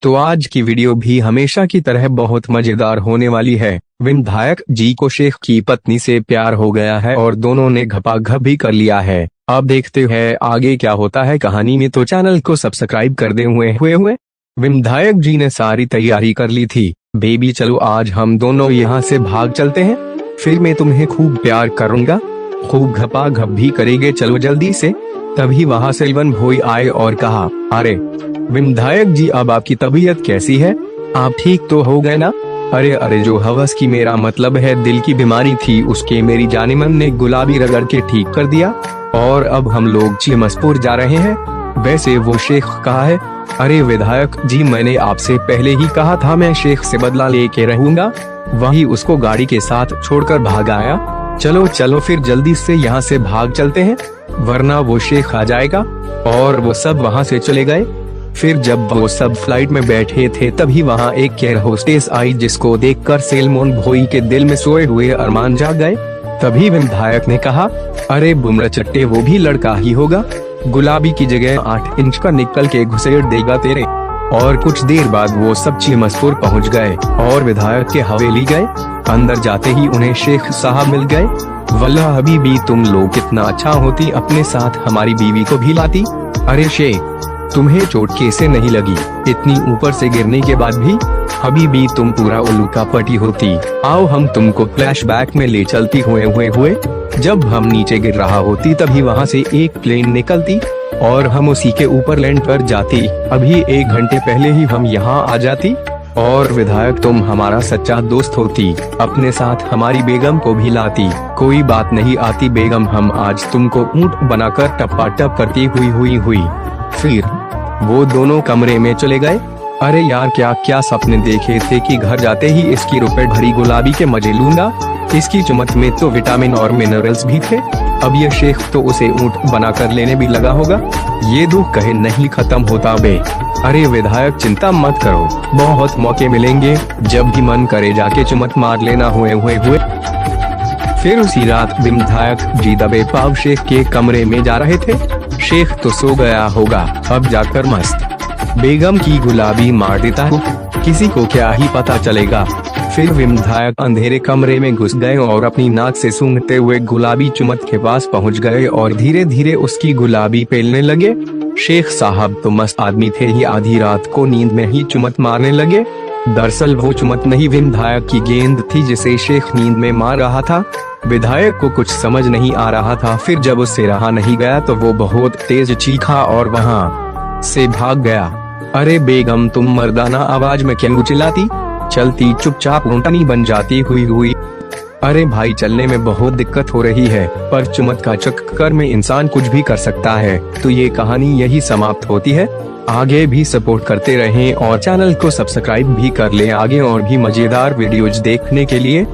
तो आज की वीडियो भी हमेशा की तरह बहुत मजेदार होने वाली है। विधायक जी को शेख की पत्नी से प्यार हो गया है और दोनों ने घपाघप भी कर लिया है। अब देखते हैं आगे क्या होता है कहानी में, तो चैनल को सब्सक्राइब कर दे हुए। विधायक जी ने सारी तैयारी कर ली थी। बेबी चलो आज हम दोनों यहाँ से भाग चलते हैं, फिर मैं तुम्हें खूब प्यार करूंगा, खूब घपाघप भी करेंगे, चलो जल्दी से। तभी वहाँ सेल्वन भोई आए और कहा, अरे विधायक जी अब आपकी तबीयत कैसी है, आप ठीक तो हो गए ना? अरे जो हवस की मेरा मतलब है दिल की बीमारी थी उसके मेरी जानेमन ने गुलाबी रगड़ के ठीक कर दिया और अब हम लोग चिमसपुर जा रहे हैं। वैसे वो शेख कहाँ है? अरे विधायक जी मैंने आपसे पहले ही कहा था मैं शेख से बदला लेके रहूंगा, वही उसको गाड़ी के साथ छोड़कर भाग आया। चलो फिर जल्दी से यहाँ से भाग चलते हैं वरना वो शेख आ जाएगा। और वो सब वहाँ से चले गए। फिर जब वो सब फ्लाइट में बैठे थे तभी वहाँ एक एयर होस्टेस आई जिसको देखकर सेल्वन भोई के दिल में सोए हुए अरमान जाग गए। तभी विधायक ने कहा, अरे बुमरा चट्टे वो भी लड़का ही होगा, गुलाबी की जगह 8 इंच का निकल के घुसेड़ देगा तेरे। और कुछ देर बाद वो सब चिमसपुर पहुंच गए और विधायक के हवेली गए। अंदर जाते ही उन्हें शेख साहब मिल गए। वल्लाह हबीबी तुम लोग कितना अच्छा होती अपने साथ हमारी बीवी को भी लाती। अरे शेख तुम्हें चोट कैसे नहीं लगी इतनी ऊपर से गिरने के बाद भी? हबीबी तुम पूरा उल्लू का पटी होती। आओ हम तुमको फ्लैशबैक में ले चलती हुए जब हम नीचे गिर रहा होती तभी वहाँ से एक प्लेन निकलती और हम उसी के ऊपर लैंड कर जाती। अभी 1 घंटे पहले ही हम यहाँ आ जाती और विधायक तुम हमारा सच्चा दोस्त होती, अपने साथ हमारी बेगम को भी लाती। कोई बात नहीं आती बेगम, हम आज तुमको ऊंट बनाकर टप्पा टप करती हुई। फिर वो दोनों कमरे में चले गए। अरे यार क्या सपने देखे थे कि घर जाते ही इसकी रुपए भरी गुलाबी के मजे लूंगा, इसकी चुमत में तो विटामिन और मिनरल्स भी थे। अब ये शेख तो उसे ऊंट बनाकर लेने भी लगा होगा। ये दुख कहे नहीं खत्म होता बे। अरे विधायक चिंता मत करो, बहुत मौके मिलेंगे, जब भी मन करे जाके चुमत मार लेना हुए। फिर उसी रात विधायक जी दबे पाव शेख के कमरे में जा रहे थे। शेख तो सो गया होगा, अब जाकर मस्त बेगम की गुलाबी मार देता हूँ, किसी को क्या ही पता चलेगा। फिर विधायक अंधेरे कमरे में घुस गए और अपनी नाक से सूंघते हुए गुलाबी चुमत के पास पहुँच गए और धीरे धीरे उसकी गुलाबी पेलने लगे। शेख साहब तो मस्त आदमी थे ही, आधी रात को नींद में ही चुमत मारने लगे। दरअसल वो चुमत नहीं विधायक की गेंद थी जिसे शेख नींद में मार रहा था। विधायक को कुछ समझ नहीं आ रहा था। फिर जब उससे रहा नहीं गया तो वो बहुत तेज चीखा और वहाँ से भाग गया। अरे बेगम तुम मर्दाना आवाज में क्यों चिल्लाती, चलती चुपचाप ऊँटनी बन जाती हुई। अरे भाई चलने में बहुत दिक्कत हो रही है, पर चुमत का चक्कर में इंसान कुछ भी कर सकता है। तो ये कहानी यही समाप्त होती है। आगे भी सपोर्ट करते रहें और चैनल को सब्सक्राइब भी कर लें आगे और भी मजेदार वीडियोज देखने के लिए।